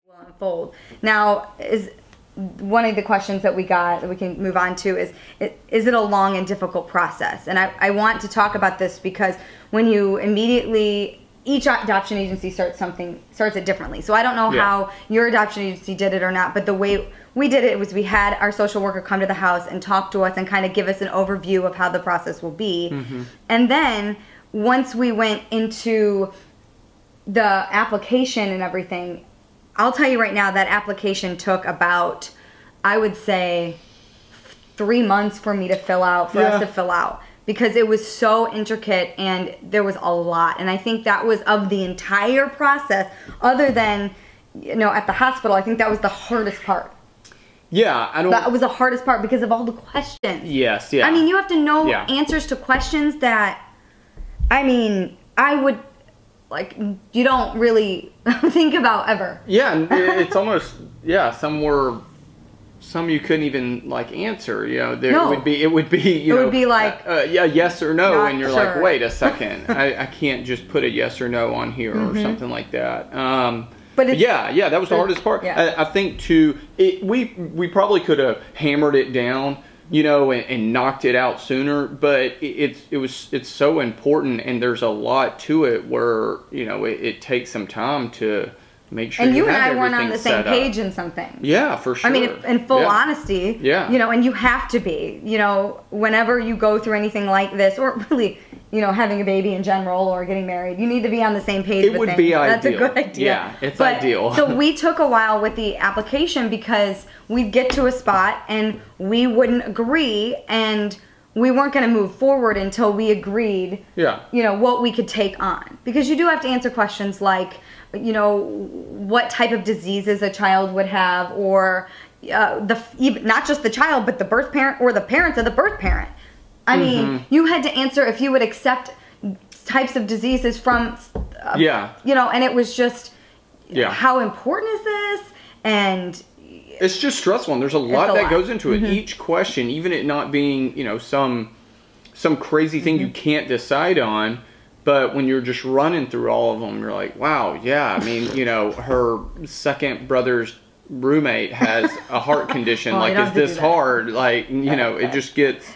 will unfold. Now, is one of the questions that we got that we can move on to is it a long and difficult process? And I want to talk about this because when you immediately, each adoption agency starts it differently. So I don't know how your adoption agency did it or not, but the way we did it was we had our social worker come to the house and talk to us and kind of give us an overview of how the process will be. And then once we went into the application and everything, I'll tell you right now that application took about, I would say, 3 months for me to fill out, for us to fill out, because it was so intricate and there was a lot. And I think that was of the entire process, other than, at the hospital, I think that was the hardest part. Yeah, That was the hardest part because of all the questions. Yes, yeah. I mean, you have to know answers to questions that, I would, you don't really think about ever. Yeah, and it's almost, some you couldn't even, answer, it would be like, yes or no, and you're like, wait a second, I can't just put a yes or no on here or something like that. But yeah, that was the hardest part. Yeah. I think we probably could have hammered it down, and knocked it out sooner. But it's so important, and there's a lot to it where it takes some time to make sure. And you and I weren't on the same page in some things. Yeah, for sure. I mean, in full honesty. Yeah. And you have to be. Whenever you go through anything like this, or really, having a baby in general or getting married, you need to be on the same page. It would be ideal. That's a good idea. Yeah, it's ideal. So we took a while with the application because we'd get to a spot and we wouldn't agree, and we weren't going to move forward until we agreed, what we could take on. Because you do have to answer questions like, what type of diseases a child would have, or not just the child, but the birth parent or the parents of the birth parent. I mean, you had to answer if you would accept types of diseases from, and it was just, how important is this? And it's just stressful, and there's a lot that goes into it. Each question, even it not being, some crazy thing you can't decide on, but when you're just running through all of them, you're like, wow, her second brother's roommate has a heart condition. Is this hard? It just gets...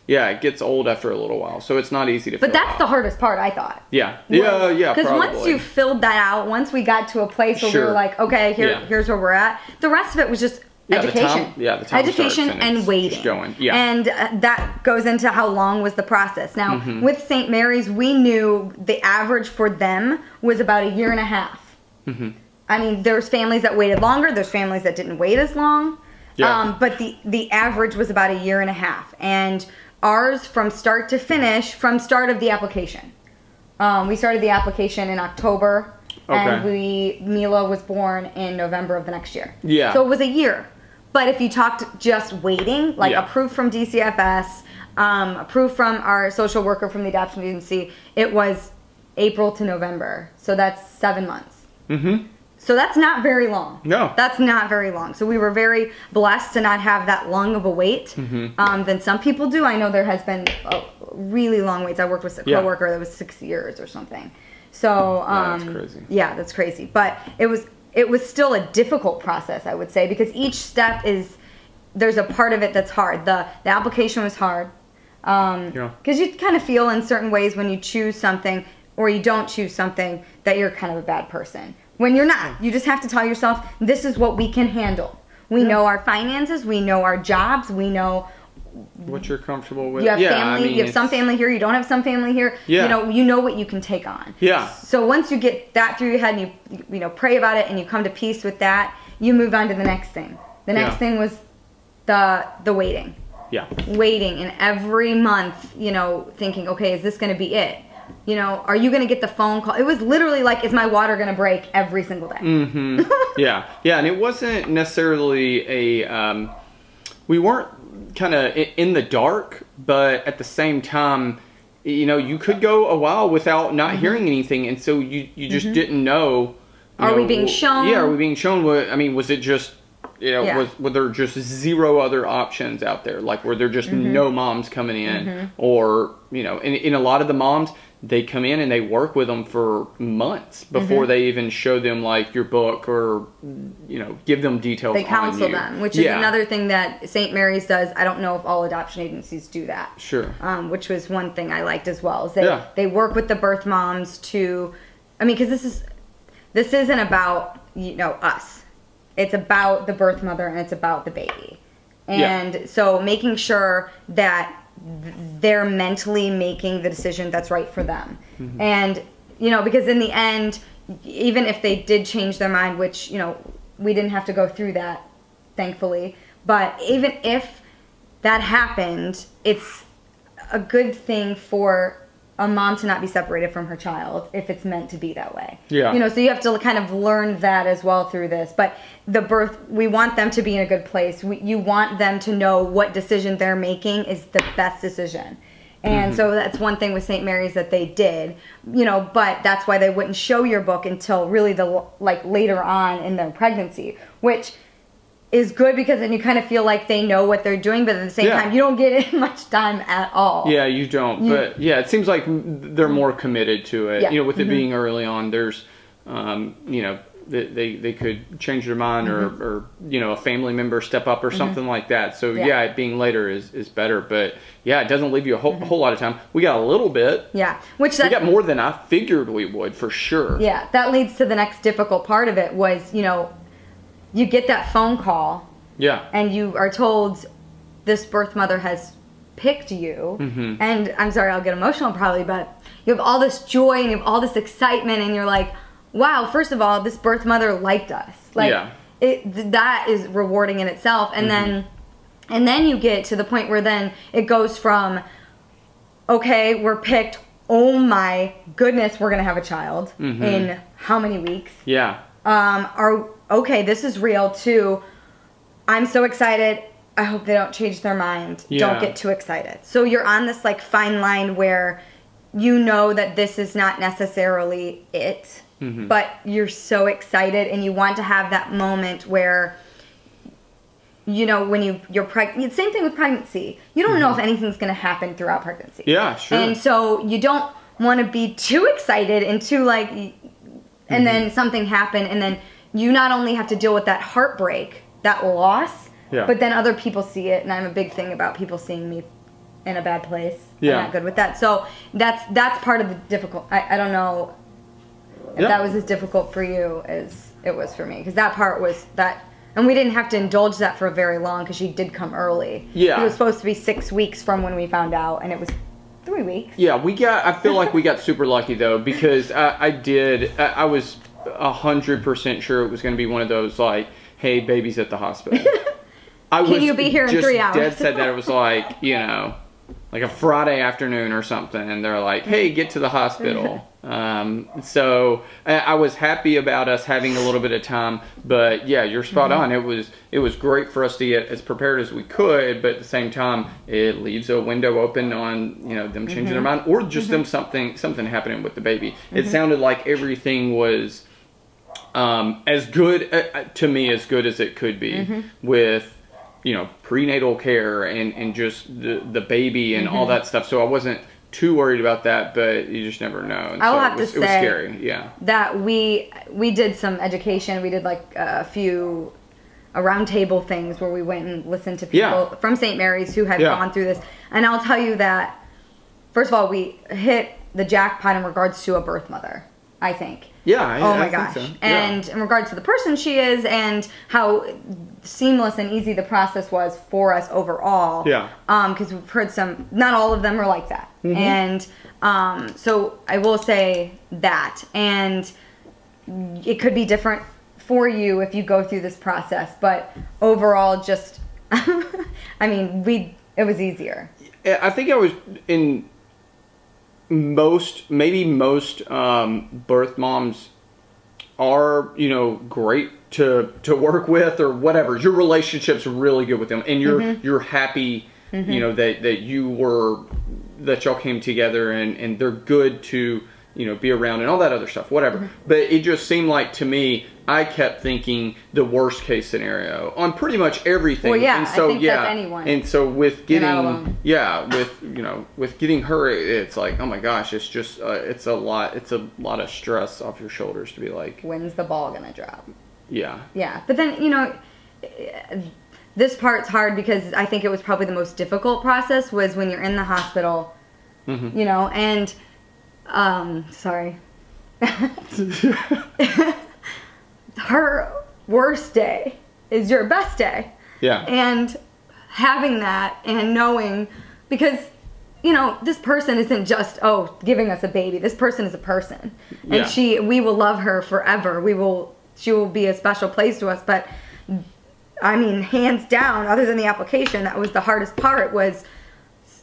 Yeah, it gets old after a little while, so it's not easy to fill out. But that's the hardest part, I thought. Yeah, Because once you filled that out, once we got to a place where we were like, okay, here's where we're at, the rest of it was just education. The time education and waiting. Going. Yeah. And that goes into how long was the process. Now, with St. Mary's, we knew the average for them was about 1.5 years. I mean, there's families that waited longer, there's families that didn't wait as long. Yeah. But the average was about 1.5 years. And ours, from start to finish, from start of the application. We started the application in October, and Mila was born in November of the next year. Yeah. So it was a year. But if you talked just waiting, approved from DCFS, approved from our social worker from the adoption agency, it was April to November. So that's 7 months. So that's not very long. No. That's not very long. So we were very blessed to not have that long of a wait than some people do. I know there has been really long waits. I worked with a coworker that was 6 years or something. So that's crazy. Yeah, that's crazy. But it was still a difficult process, I would say, because each step there's a part of it that's hard. The application was hard. Because you kind of feel in certain ways when you choose something or you don't choose something that you're kind of a bad person. When you're not. You just have to tell yourself, this is what we can handle. We know our finances, we know our jobs, we know what you're comfortable with. You have family, you have some family here, you don't have some family here. Yeah. You know what you can take on. Yeah. So once you get that through your head and you pray about it and you come to peace with that, you move on to the next thing. The next thing was the waiting. Yeah. Waiting, and every month, thinking, okay, is this going to be it? Are you going to get the phone call? It was literally like, is my water going to break every single day? Yeah, and it wasn't necessarily we weren't kind of in the dark, but at the same time, you could go a while without not hearing anything, and so you just didn't know. Are we being shown? Yeah, are we being shown? Was it just... were there just zero other options out there? Were there just no moms coming in? Or, in a lot of the moms, they come in and they work with them for months before they even show them like your book or, you know, give them details. They counsel them, which is another thing that St. Mary's does. I don't know if all adoption agencies do that. Sure. Which was one thing I liked as well. Is they work with the birth moms to, I mean, because this isn't about, you know, us. It's about the birth mother and it's about the baby. And so making sure that they're mentally making the decision that's right for them. And, you know, because in the end, even if they did change their mind, which, you know, we didn't have to go through that, thankfully, but even if that happened, it's a good thing for a mom to not be separated from her child if it's meant to be that way. Yeah. You know, so you have to kind of learn that as well through this. But the birth, we want them to be in a good place. You want them to know what decision they're making is the best decision. And so that's one thing with St. Mary's that they did, you know, but that's why they wouldn't show your book until really later on in their pregnancy, which is good because then you kind of feel like they know what they're doing, but at the same time, you don't get much time at all. Yeah, you don't. But yeah, it seems like they're more committed to it. You know, with it being early on, there's, you know, they could change their mind or, you know, a family member step up or something like that. So yeah, it being later is better. But yeah, it doesn't leave you a whole lot of time. We got a little bit. Yeah. We got more than I figured we would, for sure. Yeah. That leads to the next difficult part of it was, you know, you get that phone call. Yeah. And you are told this birth mother has picked you. And I'm sorry, I'll get emotional probably, but you have all this joy and you have all this excitement and you're like, wow, first of all, this birth mother liked us. Like, that is rewarding in itself. And then you get to the point where then it goes from, okay, we're picked, oh my goodness, we're going to have a child in how many weeks? Yeah. Okay, this is real too. I'm so excited. I hope they don't change their mind. Don't get too excited. So you're on this like fine line where you know that this is not necessarily it, but you're so excited and you want to have that moment where, you know, when you're pregnant. Same thing with pregnancy. You don't know if anything's going to happen throughout pregnancy. Yeah, sure. And so you don't want to be too excited and too like, and then something happened and then you not only have to deal with that heartbreak, that loss, but then other people see it, and I'm a big thing about people seeing me in a bad place. I'm not good with that. So that's part of the difficult. I don't know if that was as difficult for you as it was for me, because that part was that, and we didn't have to indulge that for very long because she did come early. Yeah, it was supposed to be 6 weeks from when we found out, and it was 3 weeks. Yeah, I feel like we got super lucky though, because I was 100% sure it was going to be one of those like, hey, baby's at the hospital. Can you be here in 3 hours? Dead said that it was like, you know, like a Friday afternoon or something, and they're like, hey, get to the hospital. So I was happy about us having a little bit of time, but yeah, you're spot on. It was great for us to get as prepared as we could, but at the same time, it leaves a window open on, you know, them changing their mind or just them something happening with the baby. It sounded like everything was as good to me as good as it could be with, you know, prenatal care and just the baby and all that stuff. So I wasn't too worried about that, but you just never know. And I'll have to say, it was scary. Yeah, that we did some education. We did like a few round table things where we went and listened to people from St. Mary's who had gone through this. And I'll tell you that, first of all, we hit the jackpot in regards to a birth mother, I think. Yeah. Oh my gosh. So. And in regards to the person she is and how seamless and easy the process was for us overall. Yeah. Because we've heard some, not all of them are like that. And so I will say that. And it could be different for you if you go through this process. But overall, just, I mean, it was easier. I think I was in... most birth moms are, you know, great to work with or whatever. Your relationship's really good with them, and you're happy, you know, that y'all came together and they're good to you know, be around and all that other stuff, whatever. But it just seemed like to me, I kept thinking the worst case scenario on pretty much everything. Well, yeah, and so, I think that's anyone. And so with getting, with getting her, it's like, oh my gosh, it's just, it's a lot of stress off your shoulders to be like, when's the ball gonna drop? Yeah. Yeah, but then, you know, this part's hard because I think it was probably the most difficult process was when you're in the hospital, you know, and, sorry. Her worst day is your best day. Yeah. And having that and knowing, because, you know, this person isn't just, oh, giving us a baby. This person is a person. And we will love her forever. She will be a special place to us. But, I mean, hands down, other than the application, that was the hardest part, was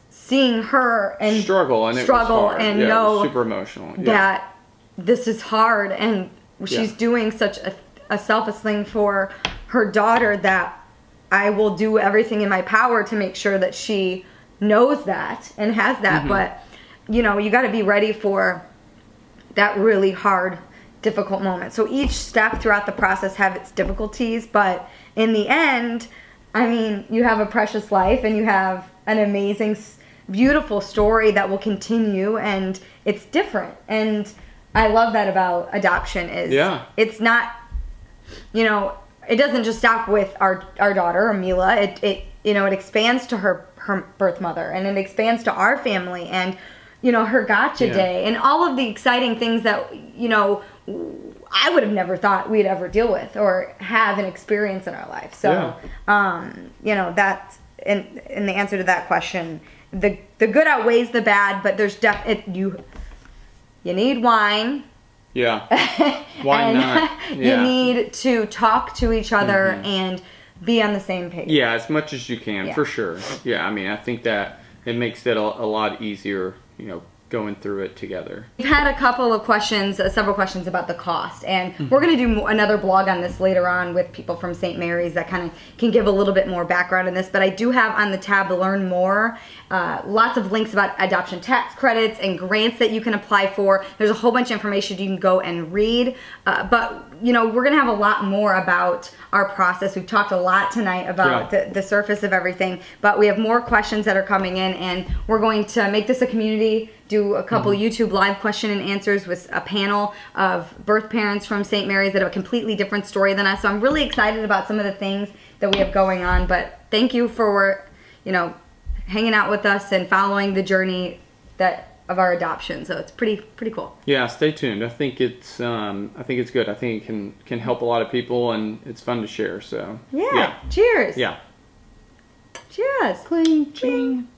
seeing her and struggle and know super emotional. That this is hard, and she's doing such a selfless thing for her daughter that I will do everything in my power to make sure that she knows that and has that. But, you know, you got to be ready for that really hard, difficult moment. So each step throughout the process have its difficulties, but in the end, I mean, you have a precious life and you have an amazing, beautiful story that will continue, and it's different. And I love that about adoption is it's not, you know, it doesn't just stop with our daughter, Amila. It you know, it expands to her birth mother, and it expands to our family, and, you know, her gotcha day, and all of the exciting things that, you know, I would have never thought we'd ever deal with or have an experience in our life. So, you know, that's in the answer to that question. The good outweighs the bad, but there's you need wine. Yeah. Why not? You need to talk to each other and be on the same page. Yeah, as much as you can, for sure. Yeah, I mean, I think that it makes it a lot easier, you know, going through it together. We've had a couple of questions, several questions about the cost, and we're going to do another blog on this later on with people from St. Mary's that kind of can give a little bit more background in this, but I do have on the tab to learn more, lots of links about adoption tax credits and grants that you can apply for. There's a whole bunch of information you can go and read, but, you know, we're going to have a lot more about our process. We've talked a lot tonight about the surface of everything, but we have more questions that are coming in, and we're going to make this a community, do a couple YouTube live question and answers with a panel of birth parents from St. Mary's that have a completely different story than us. So I'm really excited about some of the things that we have going on, but thank you for, you know, hanging out with us and following the journey of our adoption. So it's pretty cool. Yeah, stay tuned. I think it's good. I think it can help a lot of people, and it's fun to share. So yeah. Cheers. Yeah. Cheers. Cling, ching.